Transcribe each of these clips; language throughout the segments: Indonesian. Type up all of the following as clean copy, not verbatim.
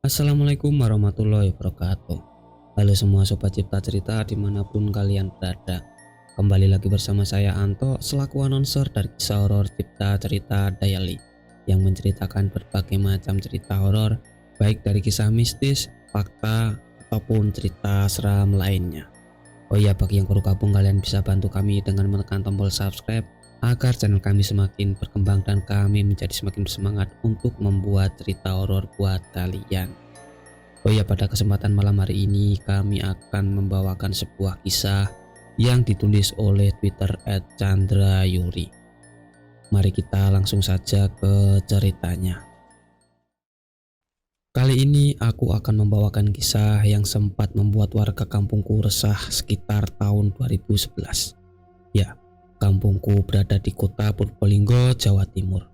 Assalamualaikum warahmatullahi wabarakatuh. Halo semua sobat Cipta Cerita dimanapun kalian berada. Kembali lagi bersama saya Anto selaku announcer dari kisah horor Cipta Cerita Diary yang menceritakan berbagai macam cerita horor, baik dari kisah mistis, fakta, ataupun cerita seram lainnya. Oh iya, bagi yang baru gabung, kalian bisa bantu kami dengan menekan tombol subscribe agar channel kami semakin berkembang dan kami menjadi semakin bersemangat untuk membuat cerita horor buat kalian. Oh ya, pada kesempatan malam hari ini kami akan membawakan sebuah kisah yang ditulis oleh Twitter @chandrayuri. Mari kita langsung saja ke ceritanya. Kali ini aku akan membawakan kisah yang sempat membuat warga kampungku resah sekitar tahun 2011. Ya, kampungku berada di kota Purbolinggo, Jawa Timur.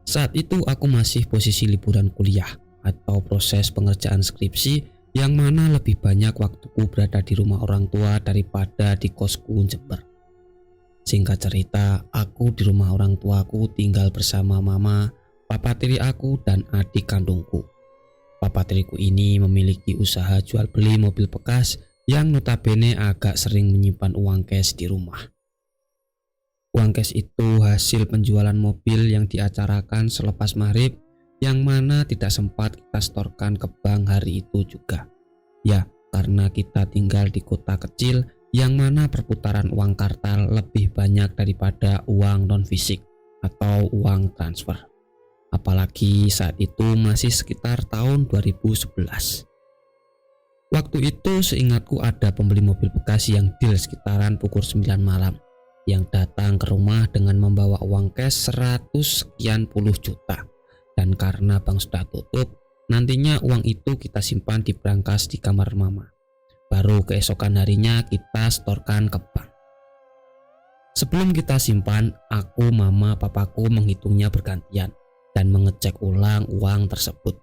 Saat itu aku masih posisi liburan kuliah atau proses pengerjaan skripsi, yang mana lebih banyak waktuku berada di rumah orang tua daripada di kosku Jember. Singkat cerita, aku di rumah orang tuaku tinggal bersama mama, papa tiri aku, dan adik kandungku. Papa tiriku ini memiliki usaha jual beli mobil bekas yang notabene agak sering menyimpan uang cash di rumah. Uang cash itu hasil penjualan mobil yang diacarakan selepas maghrib, yang mana tidak sempat kita setorkan ke bank hari itu juga. Ya, karena kita tinggal di kota kecil yang mana perputaran uang kartal lebih banyak daripada uang non fisik atau uang transfer. Apalagi saat itu masih sekitar tahun 2011. Waktu itu seingatku ada pembeli mobil bekas yang deal sekitaran pukul 9 malam yang datang ke rumah dengan membawa uang cash 100 sekian puluh juta. Dan karena bank sudah tutup, nantinya uang itu kita simpan di brankas di kamar mama. Baru keesokan harinya kita setorkan ke bank. Sebelum kita simpan, aku, mama, papaku menghitungnya bergantian dan mengecek ulang uang tersebut.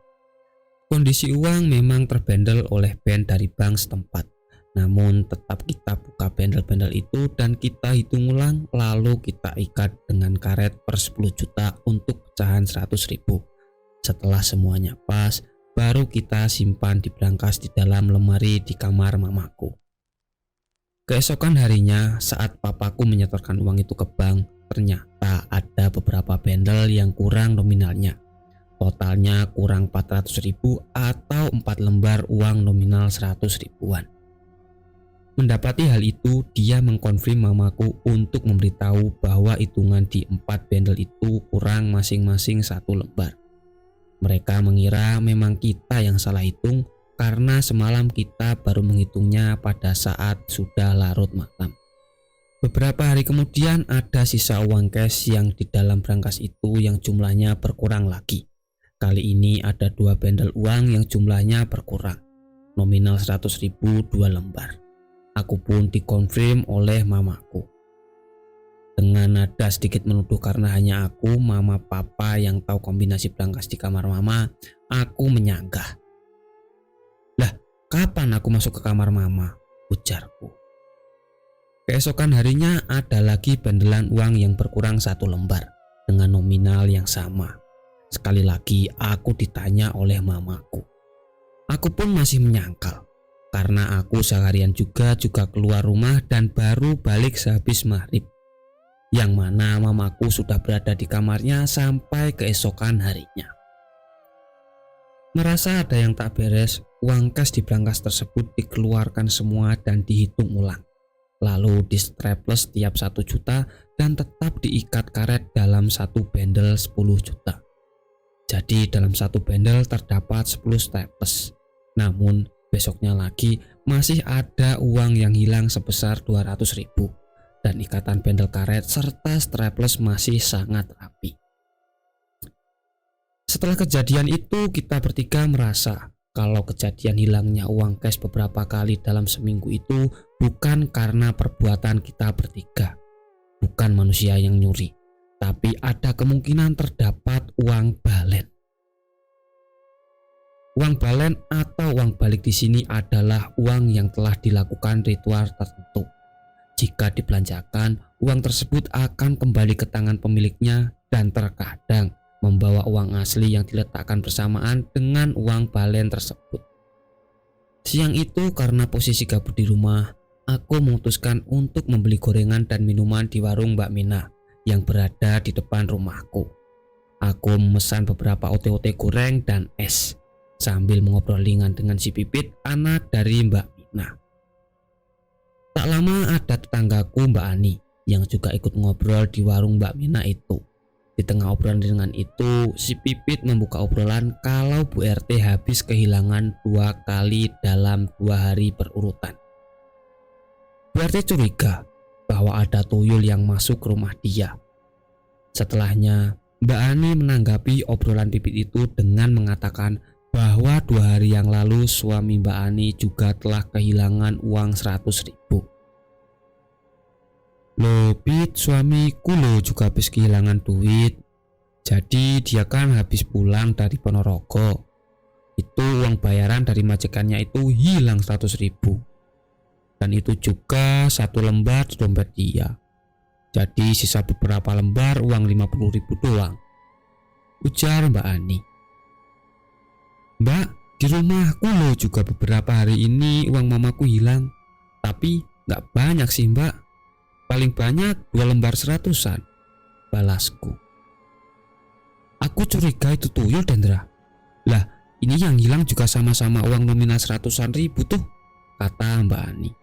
Kondisi uang memang terbendel oleh band dari bank setempat. Namun tetap kita buka bendel-bendel itu dan kita hitung ulang, lalu kita ikat dengan karet per 10 juta untuk pecahan 100.000. Setelah semuanya pas, baru kita simpan di brankas di dalam lemari di kamar mamaku. Keesokan harinya saat papaku menyetorkan uang itu ke bank, ternyata ada beberapa bendel yang kurang nominalnya. Totalnya kurang 400.000 atau 4 lembar uang nominal 100 ribuan. Mendapati hal itu, dia mengkonfirm mamaku untuk memberitahu bahwa hitungan di 4 bendel itu kurang masing-masing 1 lembar. Mereka mengira memang kita yang salah hitung karena semalam kita baru menghitungnya pada saat sudah larut malam. Beberapa hari kemudian ada sisa uang cash yang di dalam brankas itu yang jumlahnya berkurang lagi. Kali ini ada 2 bendel uang yang jumlahnya berkurang. Nominal 100.000 2 lembar. Aku pun dikonfirm oleh mamaku. Dengan nada sedikit menuduh karena hanya aku, mama, papa yang tahu kombinasi brankas di kamar mama, aku menyanggah. Lah, kapan aku masuk ke kamar mama? Ujarku. Keesokan harinya ada lagi bendelan uang yang berkurang 1 lembar dengan nominal yang sama. Sekali lagi aku ditanya oleh mamaku. Aku pun masih menyangkal. Karena aku seharian juga keluar rumah dan baru balik sehabis maghrib, yang mana mamaku sudah berada di kamarnya sampai keesokan harinya. Merasa ada yang tak beres, uang cash di brankas tersebut dikeluarkan semua dan dihitung ulang. Lalu di strapless tiap 1 juta dan tetap diikat karet dalam 1 bendel 10 juta. Jadi dalam 1 bendel terdapat 10 strapless. Namun besoknya lagi masih ada uang yang hilang sebesar 200.000 dan ikatan bendel karet serta strapless masih sangat rapi. Setelah kejadian itu kita bertiga merasa kalau kejadian hilangnya uang cash beberapa kali dalam seminggu itu bukan karena perbuatan kita bertiga, bukan manusia yang nyuri, tapi ada kemungkinan terdapat uang balen. Uang balen atau uang balik di sini adalah uang yang telah dilakukan ritual tertentu. Jika dibelanjakan, uang tersebut akan kembali ke tangan pemiliknya dan terkadang membawa uang asli yang diletakkan bersamaan dengan uang balen tersebut. Siang itu karena posisi gabut di rumah, aku memutuskan untuk membeli gorengan dan minuman di warung Mbak Mina yang berada di depan rumahku. Aku memesan beberapa ote-ote goreng dan es sambil mengobrol ringan dengan si Pipit, anak dari Mbak Mina. Tak lama ada tetanggaku Mbak Ani yang juga ikut ngobrol di warung Mbak Mina itu. Di tengah obrolan dengan itu, si Pipit membuka obrolan kalau Bu RT habis kehilangan 2 kali dalam 2 hari berurutan. Bu RT curiga bahwa ada tuyul yang masuk ke rumah dia. Setelahnya, Mbak Ani menanggapi obrolan Pipit itu dengan mengatakan bahwa 2 hari yang lalu suami Mbak Ani juga telah kehilangan uang 100.000. Loh Pit, suamiku lo juga habis kehilangan duit. Jadi dia kan habis pulang dari Ponorogo. Itu uang bayaran dari majikannya itu hilang 100.000. Dan itu juga 1 lembar di dompet dia. Jadi sisa beberapa lembar uang 50.000 doang, ujar Mbak Ani. Mbak, di rumahku lo juga beberapa hari ini uang mamaku hilang. Tapi gak banyak sih Mbak. Paling banyak 2 lembar 100-an, balasku. Aku curiga itu tuyul, Dendra. Lah, ini yang hilang juga sama-sama uang nominal 100-an ribu tuh, kata Mbak Ani.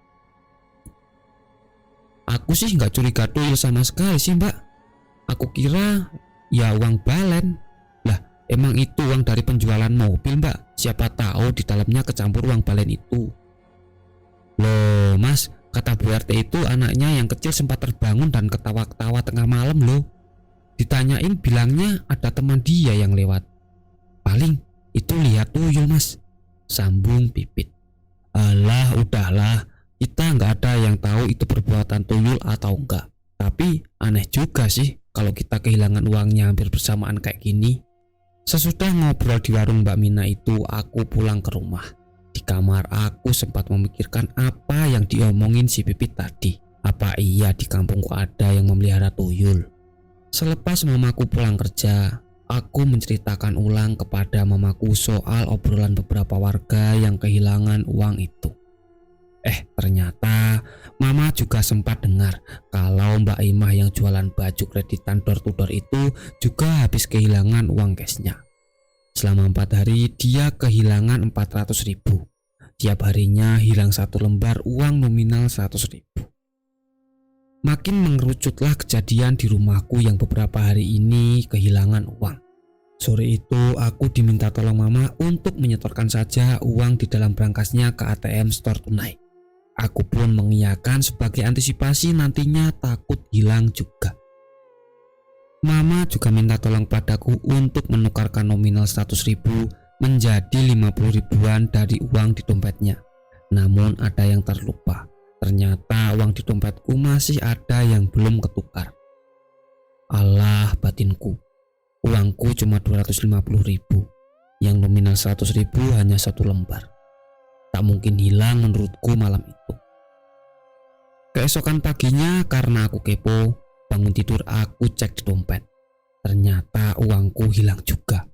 Aku sih nggak curiga tuyul sama sekali sih Mbak. Aku kira ya uang balen. Lah, emang itu uang dari penjualan mobil Mbak. Siapa tahu di dalamnya kecampur uang balen itu. Loh Mas, kata Bu RT itu anaknya yang kecil sempat terbangun dan ketawa-ketawa tengah malam loh. Ditanyain bilangnya ada teman dia yang lewat. Paling itu lihat tuyul Mas, sambung Pipit. Alah udahlah, kita nggak ada yang tahu itu perbuatan tuyul atau enggak. Tapi aneh juga sih kalau kita kehilangan uangnya hampir bersamaan kayak gini. Sesudah ngobrol di warung Mbak Mina itu, aku pulang ke rumah. Di kamar aku sempat memikirkan apa yang diomongin si Pipit tadi. Apa iya di kampungku ada yang memelihara tuyul? Selepas mamaku pulang kerja, aku menceritakan ulang kepada mamaku soal obrolan beberapa warga yang kehilangan uang itu. Ternyata mama juga sempat dengar kalau Mbak Imah yang jualan baju kreditan door to door itu juga habis kehilangan uang cashnya. Selama 4 hari dia kehilangan 400.000. Tiap harinya hilang 1 lembar uang nominal 100.000. Makin mengerucutlah kejadian di rumahku yang beberapa hari ini kehilangan uang. Sore itu aku diminta tolong mama untuk menyetorkan saja uang di dalam brankasnya ke ATM store tunai. Aku pun mengiyakan sebagai antisipasi nantinya takut hilang juga. Mama juga minta tolong padaku untuk menukarkan nominal 100.000 menjadi 50 ribuan dari uang di dompetnya. Namun ada yang terlupa. Ternyata uang di dompetku masih ada yang belum ketukar. Alah batinku, uangku cuma 250.000. Yang nominal 100.000 hanya 1 lembar. Tak mungkin hilang menurutku malam itu. Keesokan paginya karena aku kepo, bangun tidur aku cek di dompet. Ternyata uangku hilang juga.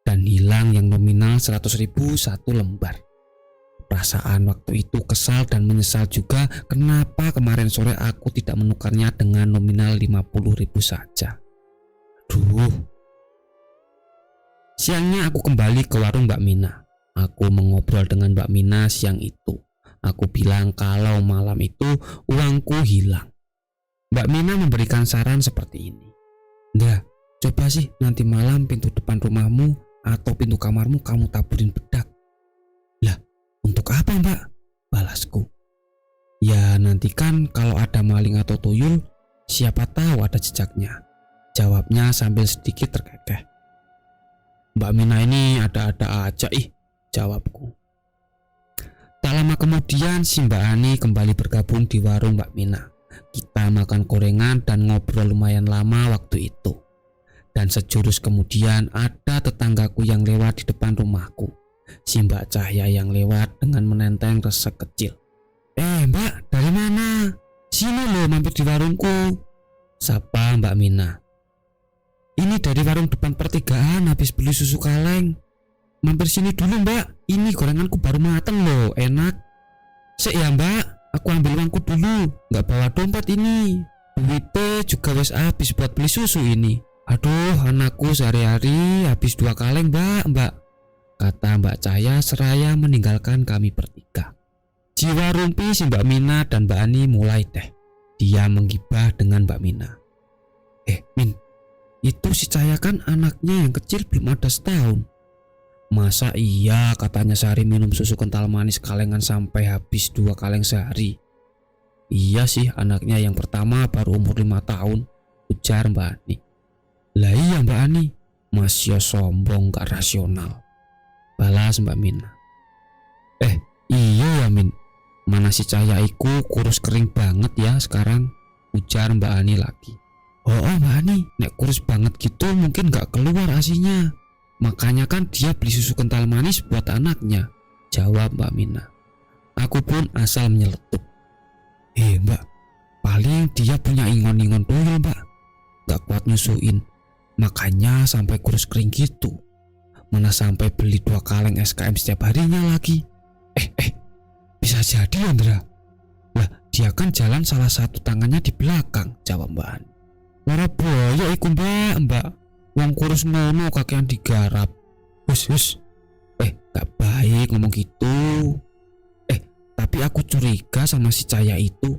Dan hilang yang nominal 100.000 1 lembar. Perasaan waktu itu kesal dan menyesal juga kenapa kemarin sore aku tidak menukarnya dengan nominal 50.000 saja. Aduh. Siangnya aku kembali ke warung Mbak Mina. Aku mengobrol dengan Mbak Mina siang itu. Aku bilang kalau malam itu uangku hilang. Mbak Mina memberikan saran seperti ini. Nggak, coba sih nanti malam pintu depan rumahmu atau pintu kamarmu kamu taburin bedak. Lah, untuk apa Mbak? Balasku. Ya nanti kan kalau ada maling atau tuyul, siapa tahu ada jejaknya. Jawabnya sambil sedikit terkekeh. Mbak Mina ini ada-ada aja jawabku. Tak lama kemudian si Mbak Ani kembali bergabung di warung Mbak Mina. Kita makan gorengan dan ngobrol lumayan lama waktu itu. Dan sejurus kemudian ada tetanggaku yang lewat di depan rumahku. Si Mbak Cahya yang lewat dengan menenteng resek kecil. Mbak, dari mana? Sini loh mampir di warungku, sapa Mbak Mina. Ini Ini dari warung depan pertigaan habis beli susu kaleng. Mampir sini dulu mbak, ini gorenganku baru mateng loh, enak. Sik ya mbak, aku ambil uangku dulu, nggak bawa dompet ini. Duitnya juga wes habis buat beli susu ini. Aduh, anakku sehari-hari habis 2 kaleng mbak, kata Mbak Cahya seraya meninggalkan kami bertiga. Jiwa rumpi si Mbak Mina dan Mbak Ani mulai deh. Dia menggibah dengan Mbak Mina. Min, itu si Cahya kan anaknya yang kecil belum ada setahun. Masa iya katanya sehari minum susu kental manis kalengan sampai habis 2 kaleng sehari. Iya sih, anaknya yang pertama baru umur 5 tahun, ujar Mbak Ani. Lah iya Mbak Ani, masih sombong gak rasional, balas Mbak Mina. Iya ya Min, mana si Cahya iku kurus kering banget ya sekarang, ujar Mbak Ani lagi. Oh Mbak Ani, nek kurus banget gitu mungkin gak keluar asinya. Makanya kan dia beli susu kental manis buat anaknya, jawab Mbak Mina. Aku pun asal menyeletuk. Mbak, paling dia punya ingon-ingon tuyul mbak, gak kuat nyusuin, makanya sampai kurus kering gitu. Mana sampai beli 2 kaleng SKM setiap harinya lagi. Bisa jadi Andra. Lah dia kan jalan salah satu tangannya di belakang, jawab Mbak Ani. Lara boyo iku mbak, wong kurus ngono kakean digarap. Hus, gak baik ngomong gitu. Tapi aku curiga sama si Cahya itu.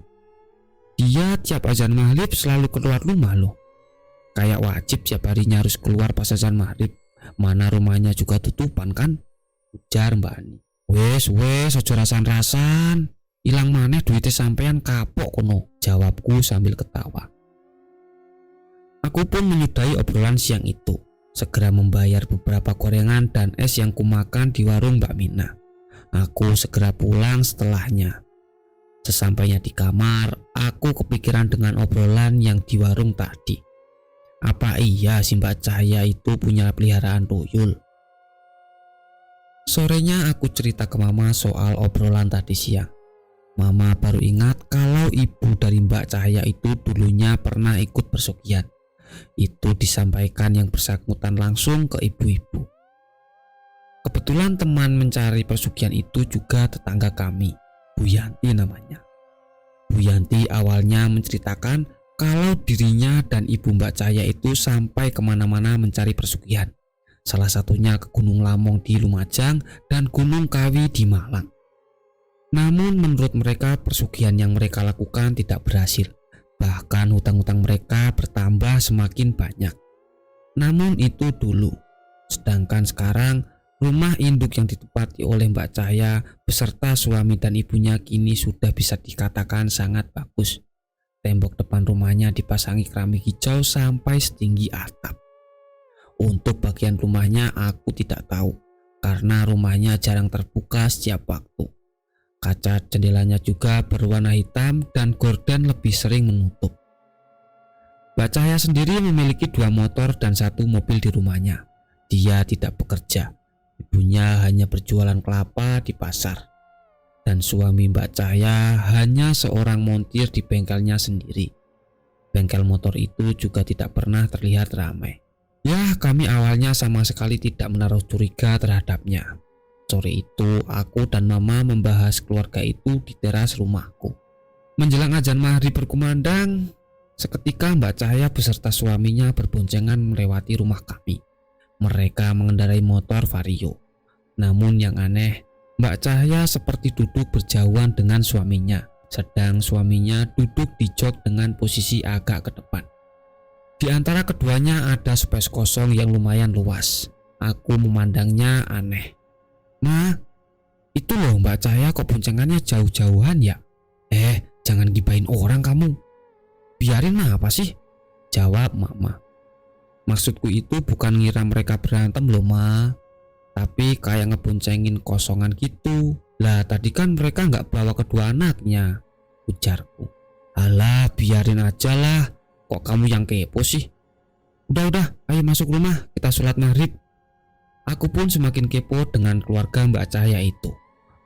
Dia tiap azan maghrib selalu keluar rumah loh. Kayak wajib tiap harinya harus keluar pas azan maghrib. Mana rumahnya juga tutupan kan, ujar Mbak Ani. Wes, ojo rasan-rasan. Ilang maneh duitnya sampean kapok kono, jawabku sambil ketawa. Aku pun menyudahi obrolan siang itu, segera membayar beberapa gorengan dan es yang kumakan di warung Mbak Mina. Aku segera pulang setelahnya. Sesampainya di kamar, aku kepikiran dengan obrolan yang di warung tadi. Apa iya si Mbak Cahya itu punya peliharaan tuyul? Sorenya aku cerita ke Mama soal obrolan tadi siang. Mama baru ingat kalau ibu dari Mbak Cahya itu dulunya pernah ikut persugihan. Itu disampaikan yang bersangkutan langsung ke ibu-ibu. Kebetulan teman mencari persugihan itu juga tetangga kami, Bu Yanti namanya. Bu Yanti awalnya menceritakan kalau dirinya dan ibu Mbak Cahya itu sampai kemana-mana mencari persugihan. Salah satunya ke Gunung Lamong di Lumajang dan Gunung Kawi di Malang. Namun menurut mereka persugihan yang mereka lakukan tidak berhasil. Bahkan hutang-hutang mereka bertambah semakin banyak. Namun itu dulu. Sedangkan sekarang rumah induk yang ditempati oleh Mbak Cahya beserta suami dan ibunya kini sudah bisa dikatakan sangat bagus. Tembok depan rumahnya dipasangi keramik hijau sampai setinggi atap. Untuk bagian rumahnya aku tidak tahu, karena rumahnya jarang terbuka setiap waktu. Kaca jendelanya juga berwarna hitam dan gorden lebih sering menutup. Mbak Cahya sendiri memiliki 2 motor dan 1 mobil di rumahnya. Dia tidak bekerja. Ibunya hanya berjualan kelapa di pasar. Dan suami Mbak Cahya hanya seorang montir di bengkelnya sendiri. Bengkel motor itu juga tidak pernah terlihat ramai. Ya, kami awalnya sama sekali tidak menaruh curiga terhadapnya. Sore itu aku dan Mama membahas keluarga itu di teras rumahku. Menjelang azan maghrib berkumandang, seketika Mbak Cahya beserta suaminya berboncengan melewati rumah kami. Mereka mengendarai motor Vario. Namun yang aneh, Mbak Cahya seperti duduk berjauhan dengan suaminya, sedang suaminya duduk di jok dengan posisi agak ke depan. Di antara keduanya ada space kosong yang lumayan luas. Aku memandangnya aneh. Ma, itu loh Mbak Cahya kok boncengannya jauh-jauhan ya? Jangan gibahin orang kamu. Biarin apa sih? Jawab Mama. Maksudku itu bukan ngira mereka berantem loh Ma, tapi kayak ngeboncengin kosongan gitu. Lah tadi kan mereka nggak bawa kedua anaknya, ujarku. Alah biarin aja lah, kok kamu yang kepo sih? Udah, ayo masuk rumah, kita sholat maghrib. Aku pun semakin kepo dengan keluarga Mbak Cahya itu.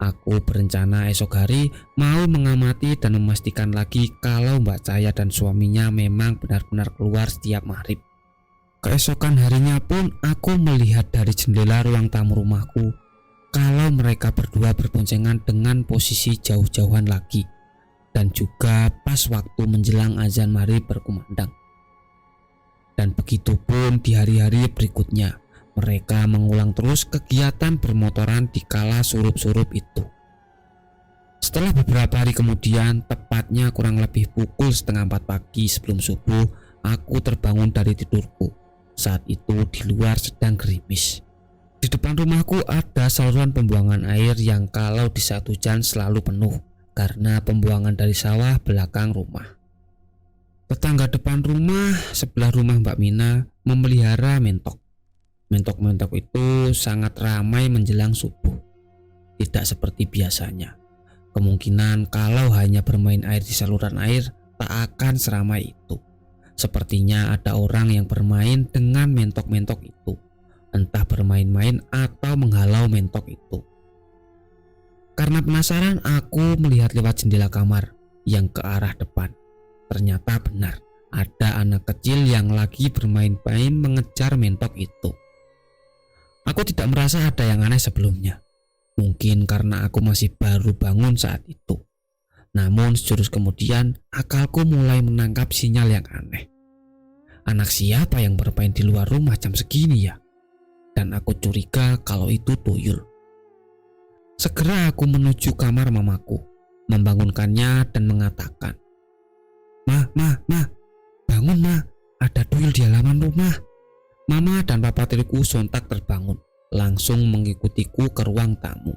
Aku berencana esok hari mau mengamati dan memastikan lagi kalau Mbak Cahya dan suaminya memang benar-benar keluar setiap maghrib. Keesokan harinya pun aku melihat dari jendela ruang tamu rumahku kalau mereka berdua berboncengan dengan posisi jauh-jauhan lagi, dan juga pas waktu menjelang azan maghrib berkumandang. Dan begitu pun di hari-hari berikutnya, mereka mengulang terus kegiatan bermotoran di kala surup-surup itu. Setelah beberapa hari kemudian, tepatnya kurang lebih pukul 3:30 pagi sebelum subuh, aku terbangun dari tidurku. Saat itu di luar sedang gerimis. Di depan rumahku ada saluran pembuangan air yang kalau di saat hujan selalu penuh karena pembuangan dari sawah belakang rumah. Tetangga depan rumah sebelah rumah Mbak Mina memelihara mentok. Mentok-mentok itu sangat ramai menjelang subuh. Tidak seperti biasanya. Kemungkinan kalau hanya bermain air di saluran air tak akan seramai itu. Sepertinya ada orang yang bermain dengan mentok-mentok itu. Entah bermain-main atau menghalau mentok itu. Karena penasaran, aku melihat lewat jendela kamar yang ke arah depan. Ternyata benar, ada anak kecil yang lagi bermain-main mengejar mentok itu. Aku tidak merasa ada yang aneh sebelumnya. Mungkin karena aku masih baru bangun saat itu. Namun sejurus kemudian akalku mulai menangkap sinyal yang aneh. Anak siapa yang bermain di luar rumah jam segini ya? Dan aku curiga kalau itu tuyul. Segera aku menuju kamar mamaku, membangunkannya dan mengatakan, Ma, bangun ma, ada tuyul di halaman rumah. Mama dan papa tiriku sontak terbangun, langsung mengikutiku ke ruang tamu.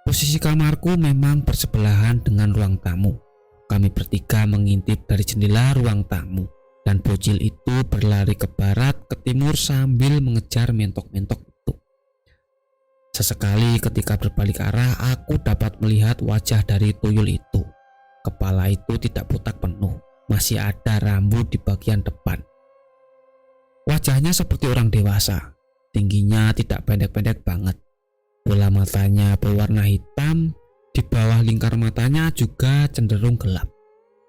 Posisi kamarku memang bersebelahan dengan ruang tamu. Kami bertiga mengintip dari jendela ruang tamu, dan bocil itu berlari ke barat ke timur sambil mengejar mentok-mentok itu. Sesekali ketika berbalik arah, aku dapat melihat wajah dari tuyul itu. Kepala itu tidak botak penuh, masih ada rambut di bagian depan. Wajahnya seperti orang dewasa, tingginya tidak pendek-pendek banget. Bola matanya berwarna hitam, di bawah lingkar matanya juga cenderung gelap.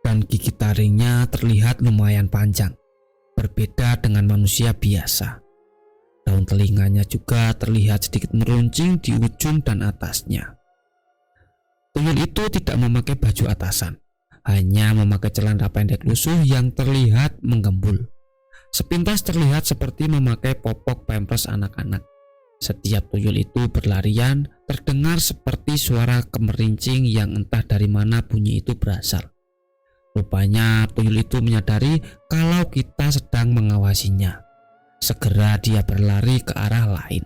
Dan gigi taringnya terlihat lumayan panjang, berbeda dengan manusia biasa. Daun telinganya juga terlihat sedikit meruncing di ujung dan atasnya. Tuyul itu tidak memakai baju atasan, hanya memakai celana pendek lusuh yang terlihat menggembul. Sepintas terlihat seperti memakai popok pampers anak-anak. Setiap tuyul itu berlarian, terdengar seperti suara kemerincing yang entah dari mana bunyi itu berasal. Rupanya tuyul itu menyadari kalau kita sedang mengawasinya. Segera dia berlari ke arah lain.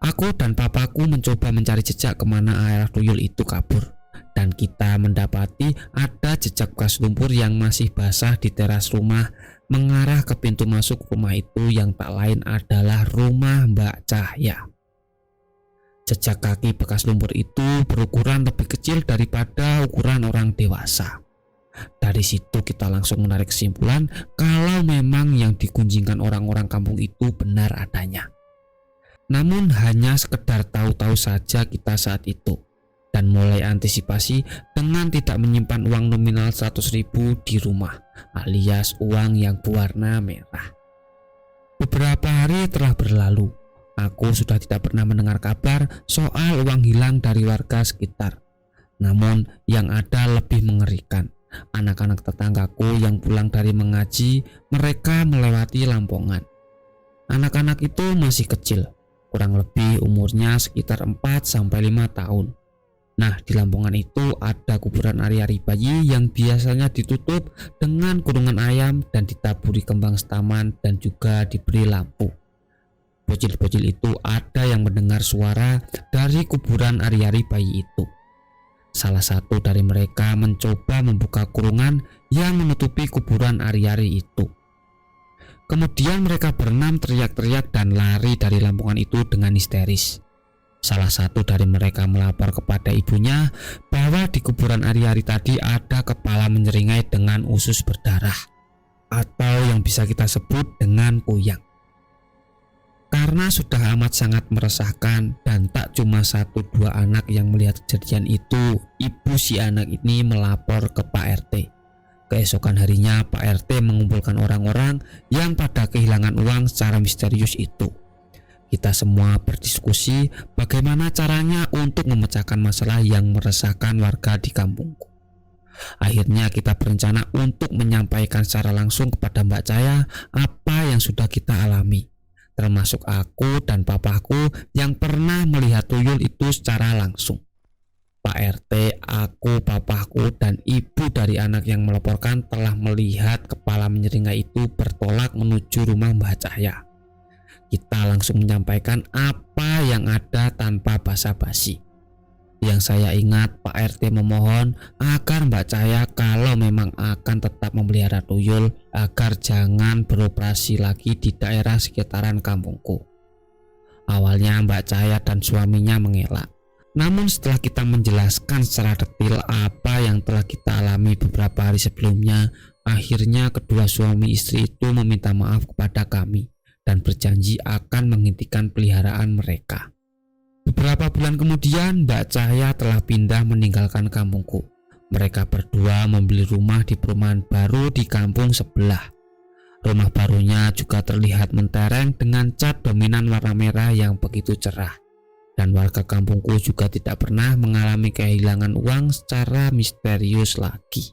Aku dan papaku mencoba mencari jejak kemana arah tuyul itu kabur, dan kita mendapati ada jejak bekas lumpur yang masih basah di teras rumah mengarah ke pintu masuk rumah itu yang tak lain adalah rumah Mbak Cahya. Jejak kaki bekas lumpur itu berukuran lebih kecil daripada ukuran orang dewasa. Dari situ kita langsung menarik kesimpulan kalau memang yang digunjingkan orang-orang kampung itu benar adanya. Namun hanya sekedar tahu-tahu saja kita saat itu, dan mulai antisipasi dengan tidak menyimpan uang nominal 100.000 di rumah, alias uang yang berwarna merah. Beberapa hari telah berlalu, aku sudah tidak pernah mendengar kabar soal uang hilang dari warga sekitar. Namun yang ada lebih mengerikan, anak-anak tetanggaku yang pulang dari mengaji, mereka melewati lampongan. Anak-anak itu masih kecil, kurang lebih umurnya sekitar 4-5 tahun. Nah, di lampongan itu ada kuburan ari-ari bayi yang biasanya ditutup dengan kurungan ayam dan ditaburi kembang setaman dan juga diberi lampu. Bocil-bocil itu ada yang mendengar suara dari kuburan ari-ari bayi itu. Salah satu dari mereka mencoba membuka kurungan yang menutupi kuburan ari-ari itu. Kemudian mereka berenam teriak-teriak dan lari dari lampongan itu dengan histeris. Salah satu dari mereka melapor kepada ibunya bahwa di kuburan ari-ari tadi ada kepala menyeringai dengan usus berdarah, atau yang bisa kita sebut dengan kuyang. Karena sudah amat sangat meresahkan dan tak cuma 1-2 anak yang melihat kejadian itu, ibu si anak ini melapor ke Pak RT. Keesokan harinya Pak RT mengumpulkan orang-orang yang pada kehilangan kehilangan uang secara misterius itu. Kita semua berdiskusi bagaimana caranya untuk memecahkan masalah yang meresahkan warga di kampungku. Akhirnya kita berencana untuk menyampaikan secara langsung kepada Mbak Cahaya apa yang sudah kita alami, termasuk aku dan papaku yang pernah melihat tuyul itu secara langsung. Pak RT, aku, papaku, dan ibu dari anak yang melaporkan telah melihat kepala menyeringai itu bertolak menuju rumah Mbak Cahaya. Kita langsung menyampaikan apa yang ada tanpa basa-basi. Yang saya ingat, Pak RT memohon agar Mbak Cahaya kalau memang akan tetap memelihara tuyul agar jangan beroperasi lagi di daerah sekitaran kampungku. Awalnya Mbak Cahaya dan suaminya mengelak. Namun setelah kita menjelaskan secara detail apa yang telah kita alami beberapa hari sebelumnya, akhirnya kedua suami istri itu meminta maaf kepada kami dan berjanji akan menghentikan peliharaan mereka. Beberapa bulan kemudian Mbak Cahaya telah pindah meninggalkan kampungku. Mereka berdua membeli rumah di perumahan baru di kampung sebelah. Rumah barunya juga terlihat mentereng dengan cat dominan warna merah yang begitu cerah. Dan warga kampungku juga tidak pernah mengalami kehilangan uang secara misterius lagi.